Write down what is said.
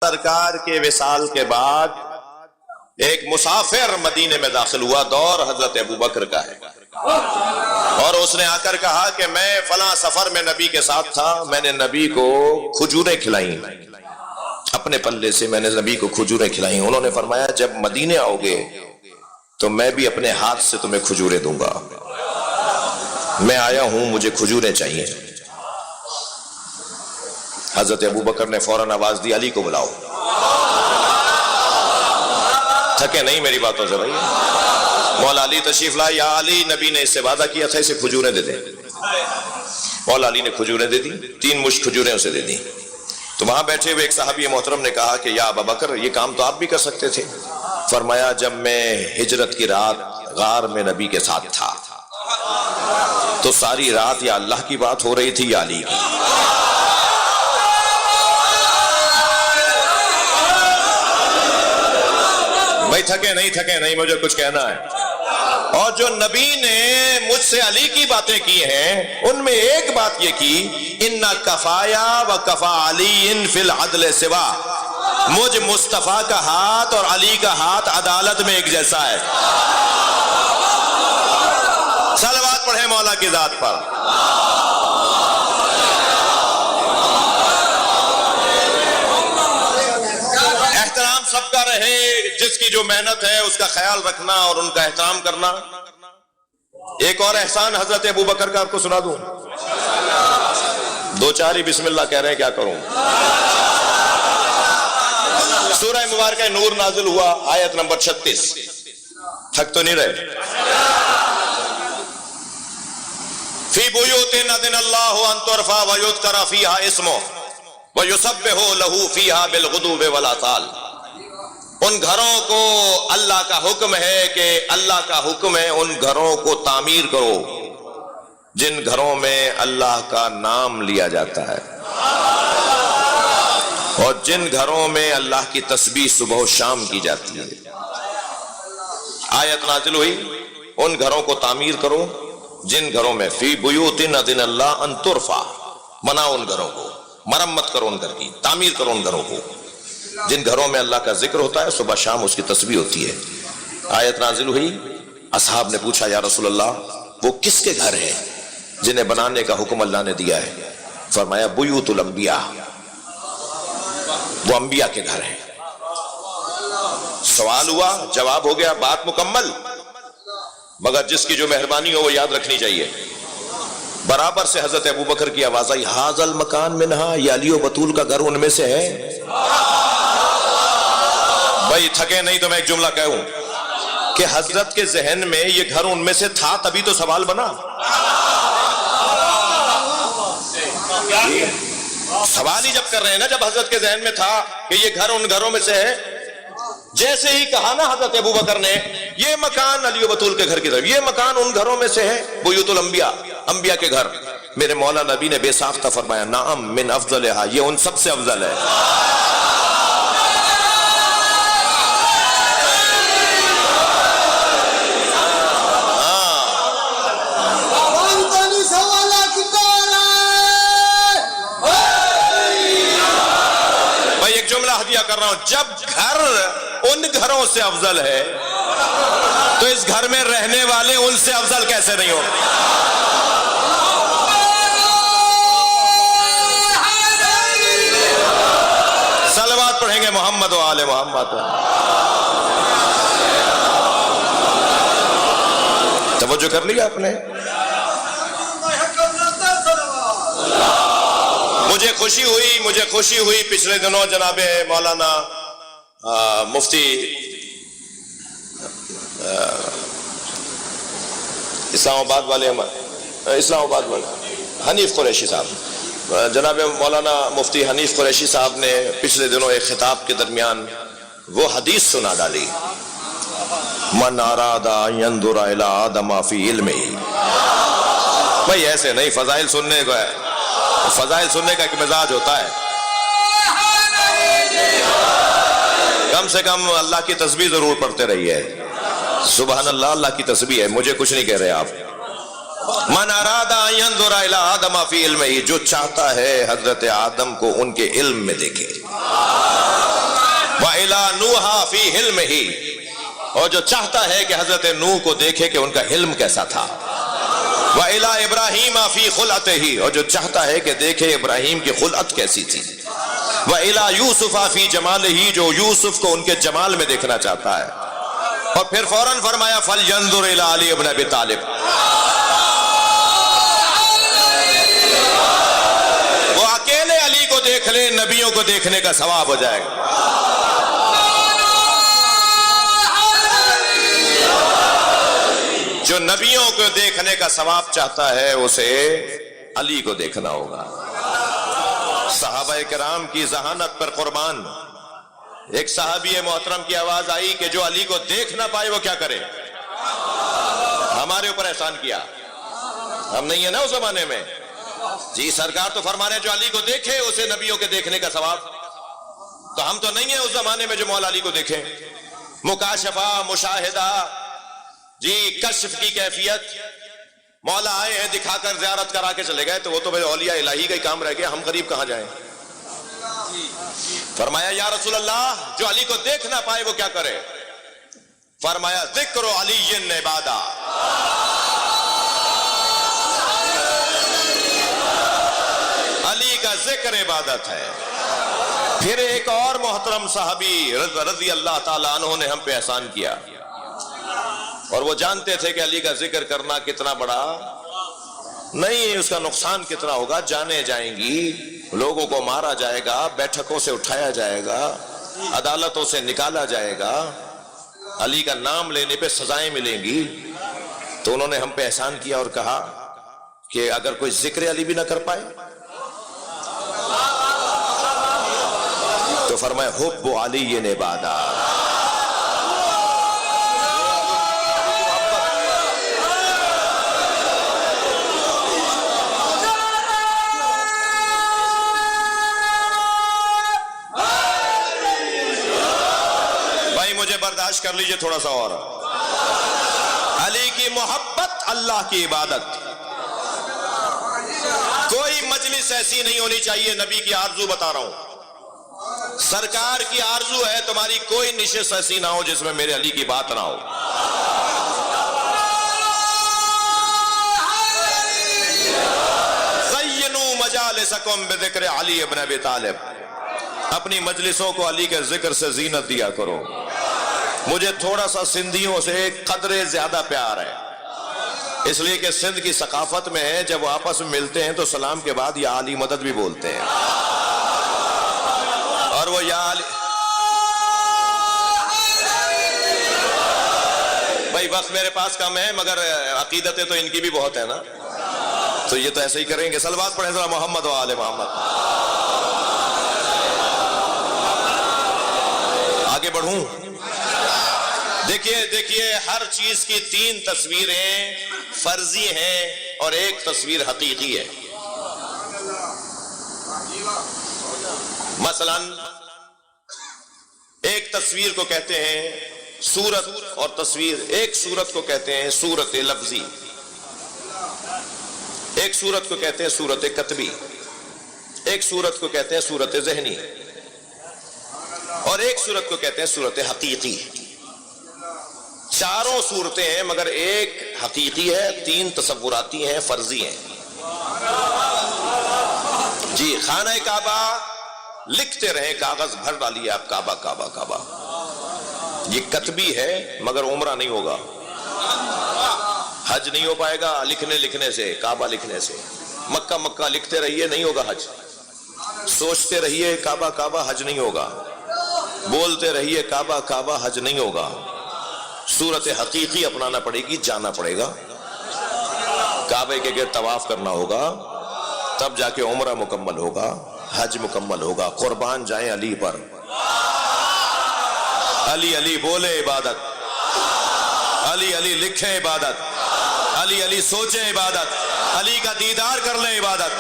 سرکار کے وصال کے بعد ایک مسافر مدینے میں داخل ہوا، دور حضرت ابوبکر کا ہے، اور اس نے آ کر کہا کہ میں فلاں سفر میں نبی کے ساتھ تھا، میں نے نبی کو کھجوریں کھلائیں، اپنے پلے سے میں نے نبی کو کھجوریں کھلائیں۔ انہوں نے فرمایا جب مدینے آؤ گے تو میں بھی اپنے ہاتھ سے تمہیں کھجوریں دوں گا، میں آیا ہوں، مجھے کھجوریں چاہیے۔ حضرت ابوبکر نے فوراً آواز دی علی کو بلاؤ۔ تھکے نہیں میری باتوں سے بھائی؟ مولا علی تشریف لائے، یا علی نبی نے اس سے وعدہ کیا تھا اسے کھجوریں دے دیں۔ مولا علی نے کھجوریں دے دی، 3 مشت کھجوریں اسے دے دی۔ تو وہاں بیٹھے ہوئے ایک صحابی محترم نے کہا کہ یا ابوبکر یہ کام تو آپ بھی کر سکتے تھے۔ فرمایا جب میں ہجرت کی رات غار میں نبی کے ساتھ تھا تو ساری رات یا اللہ کی بات ہو رہی تھی یا علی کی۔ بھائی تھکے نہیں مجھے کچھ کہنا ہے۔ اور جو نبی نے مجھ سے علی کی باتیں کی ہیں ان میں ایک بات یہ کی ان کفایا و کفا علی فی العدل سوا، مجھ مصطفیٰ کا ہاتھ اور علی کا ہاتھ عدالت میں ایک جیسا ہے۔ صلوات پڑھیں مولا کی ذات پر۔ احترام سب کا رہے، جس کی جو محنت ہے اس کا خیال رکھنا اور ان کا احترام کرنا۔ ایک اور احسان حضرت ابوبکر کا آپ کو سنا دوں، 2-4 ہی بسم اللہ کہہ رہے ہیں، کیا کروں۔ سورہ مبارکہ نور نازل ہوا، آیت نمبر 36، تھک تو نہیں رہے؟ فی بیوت اذن اللہ ان ترفع ویذکر فیہا اسمہ ویسبح لہ فیہا بالغدو والآصال۔ ان گھروں کو اللہ کا حکم ہے کہ اللہ کا حکم ہے ان گھروں کو تعمیر کرو جن گھروں میں اللہ کا نام لیا جاتا ہے، اور جن گھروں میں اللہ کی تسبیح صبح و شام کی جاتی ہے۔ آیت نازل ہوئی ان گھروں کو تعمیر کرو جن گھروں میں فی بیوت اذن اللہ ان ترفع، مناؤ ان گھروں کو، مرمت کرو ان گھر کی، تعمیر کرو ان گھروں کو جن گھروں میں اللہ کا ذکر ہوتا ہے، صبح شام اس کی تسبیح ہوتی ہے۔ آیت نازل ہوئی، اصحاب نے پوچھا یا رسول اللہ وہ کس کے گھر ہیں جنہیں بنانے کا حکم اللہ نے دیا ہے؟ فرمایا بیوت الانبیاء، وہ انبیاء کے گھر ہیں۔ سوال ہوا، جواب ہو گیا، بات مکمل، مگر جس کی جو مہربانی ہو وہ یاد رکھنی چاہیے۔ برابر سے حضرت ابوبکر کی آواز آئی، ھذا المکان منہا، یہ علی و بطول کا گھر ان میں سے ہے۔ بھائی تھکے نہیں تو میں ایک جملہ کہوں کہ حضرت کے ذہن میں یہ گھر ان میں سے تھا، تبھی تو سوال بنا۔ سوال ہی جب کر رہے ہیں نا، جب حضرت کے ذہن میں تھا کہ یہ گھر ان گھروں میں سے ہے، جیسے ہی کہا نا حضرت ابوبکر نے یہ مکان علی و بطول کے گھر کی طرف، یہ مکان ان گھروں میں سے ہے، بیوت الانبیاء، انبیاء کے گھر، میرے مولا نبی نے بے ساختہ فرمایا نعم من افضلہا، یہ ان سب سے افضل ہے۔ بھائی ایک جملہ ہدیہ کر رہا ہوں، جب گھر ان گھروں سے افضل ہے تو اس گھر میں رہنے والے ان سے افضل کیسے نہیں ہو؟ صلوات پڑھیں گے محمد و آل محمد۔ توجہ کر لیا آپ نے؟ مجھے خوشی ہوئی پچھلے دنوں جناب مولانا مفتی اسلام آباد والے حنیف قریشی صاحب، جناب مولانا مفتی حنیف قریشی صاحب نے پچھلے دنوں ایک خطاب کے درمیان وہ حدیث سنا ڈالی، من اراد ان ينظر الى آدم فی علمہ۔ بھائی ایسے نہیں، فضائل سننے کو ہے، فضائل سننے کا ایک مزاج ہوتا ہے، کم سے کم اللہ کی تسبیح ضرور پڑھتے رہیے۔ سبحان اللہ، اللہ کی تسبیح ہے، مجھے کچھ نہیں کہہ رہے آپ۔ من اراد ان ينظر الى آدم فی علمہ، جو چاہتا ہے حضرت آدم کو ان کے علم میں دیکھے۔ وَإِلَى نُوحَ فِي حِلْمِهِ، اور جو چاہتا ہے کہ حضرت نوح کو دیکھے کہ ان کا حلم کیسا تھا. وَإِلَى إِبْرَاهِيمَ فِي خُلْعَتِهِ، اور جو چاہتا ہے کہ دیکھے ابراہیم کی خلعت کیسی تھی. وَإِلَى يُوسُفَ فِي جَمَالِهِ، جو یوسف کو ان کے جمال میں دیکھنا چاہتا ہے. اور پھر فوراً فرمایا فَلْيَنظُرْ إِلَى عَلِيِّ بْنِ أَبِي طَالِبٍ، وہ اکیلے علی کو دیکھ لے، نبیوں کو دیکھنے کا ثواب ہو جائے گا. جو نبیوں کو دیکھنے کا ثواب چاہتا ہے اسے علی کو دیکھنا ہوگا. صحابہ کرام کی ذہانت پر قربان. ایک صحابی محترم کی آواز آئی کہ جو علی کو دیکھ نہ پائے وہ کیا کرے. ہمارے اوپر احسان کیا، ہم نہیں ہیں نا اس زمانے میں. جی سرکار تو فرما رہے ہیں جو علی کو دیکھے اسے نبیوں کے دیکھنے کا ثواب. تو ہم تو نہیں ہیں اس زمانے میں جو مولا علی کو دیکھیں. مکاشفہ، مشاہدہ، جی کشف کی کیفیت. مولا آئے ہیں دکھا کر زیارت کرا کے چلے گئے تو وہ تو اولیاء الہی کا ہی کام رہ گیا، ہم غریب کہاں جائیں. فرمایا یا رسول اللہ جو علی کو دیکھ نہ پائے وہ کیا کرے. فرمایا ذکر علی عبادہ، علی کا ذکر عبادت ہے. پھر ایک اور محترم صحابی رضی اللہ تعالیٰ عنہ نے ہم پہ احسان کیا، اور وہ جانتے تھے کہ علی کا ذکر کرنا کتنا بڑا نہیں، اس کا نقصان کتنا ہوگا. جانیں جائیں گی، لوگوں کو مارا جائے گا، بیٹھکوں سے اٹھایا جائے گا، عدالتوں سے نکالا جائے گا، علی کا نام لینے پہ سزائیں ملیں گی. تو انہوں نے ہم پہ احسان کیا اور کہا کہ اگر کوئی ذکر علی بھی نہ کر پائے تو فرمایا حب علی عبادہ. برداشت کر لیجئے تھوڑا سا اور. علی کی محبت، اللہ کی عبادت. کوئی مجلس ایسی نہیں ہونی چاہیے، نبی کی آرزو بتا رہا ہوں، سرکار کی آرزو ہے تمہاری کوئی نشست ایسی نہ ہو جس میں میرے علی کی بات نہ ہو. زینوا مجالسکم بذکر علی ابن ابی طالب، اپنی مجلسوں کو علی کے ذکر سے زینت دیا کرو. مجھے تھوڑا سا سندھیوں سے قدرے زیادہ پیار ہے، اس لیے کہ سندھ کی ثقافت میں ہے جب وہ آپس میں ملتے ہیں تو سلام کے بعد یا علی مدد بھی بولتے ہیں، اور وہ یا علی. بھائی وقت میرے پاس کم ہے مگر عقیدتیں تو ان کی بھی بہت ہے نا، تو یہ تو ایسے ہی کریں گے. صلوات پڑھیں ذرا محمد و آل محمد. آگے بڑھوں. دیکھیے ہر چیز کی تین تصویریں فرضی ہیں اور ایک تصویر حقیقی ہے. مثلا ایک تصویر کو کہتے ہیں صورت اور تصویر. ایک صورت کو کہتے ہیں صورت لفظی، ایک صورت کو کہتے ہیں صورت کتبی، ایک صورت کو کہتے ہیں صورت ذہنی، اور ایک صورت کو کہتے ہیں صورت حقیقی. چاروں صورتیں ہیں مگر ایک حقیقی ہے، تین تصوراتی ہیں، فرضی ہیں. جی خانہ کعبہ لکھتے رہیں، کاغذ بھر ڈالیے آپ کعبہ کعبہ کعبہ. یہ کتبی ہے مگر عمرہ نہیں ہوگا، حج نہیں ہو پائے گا لکھنے سے، کعبہ لکھنے سے. مکہ مکہ لکھتے رہیے نہیں ہوگا حج. سوچتے رہیے کعبہ کعبہ، حج نہیں ہوگا. بولتے رہیے کعبہ کعبہ، حج نہیں ہوگا. صورت حقیقی اپنانا پڑے گی، جانا پڑے گا، کعبے کے گرد طواف کرنا ہوگا، تب جا کے عمرہ مکمل ہوگا، حج مکمل ہوگا. قربان جائیں علی پر. علی علی بولے عبادت، علی علی لکھے عبادت، علی علی سوچے عبادت، علی کا دیدار کر لیں عبادت.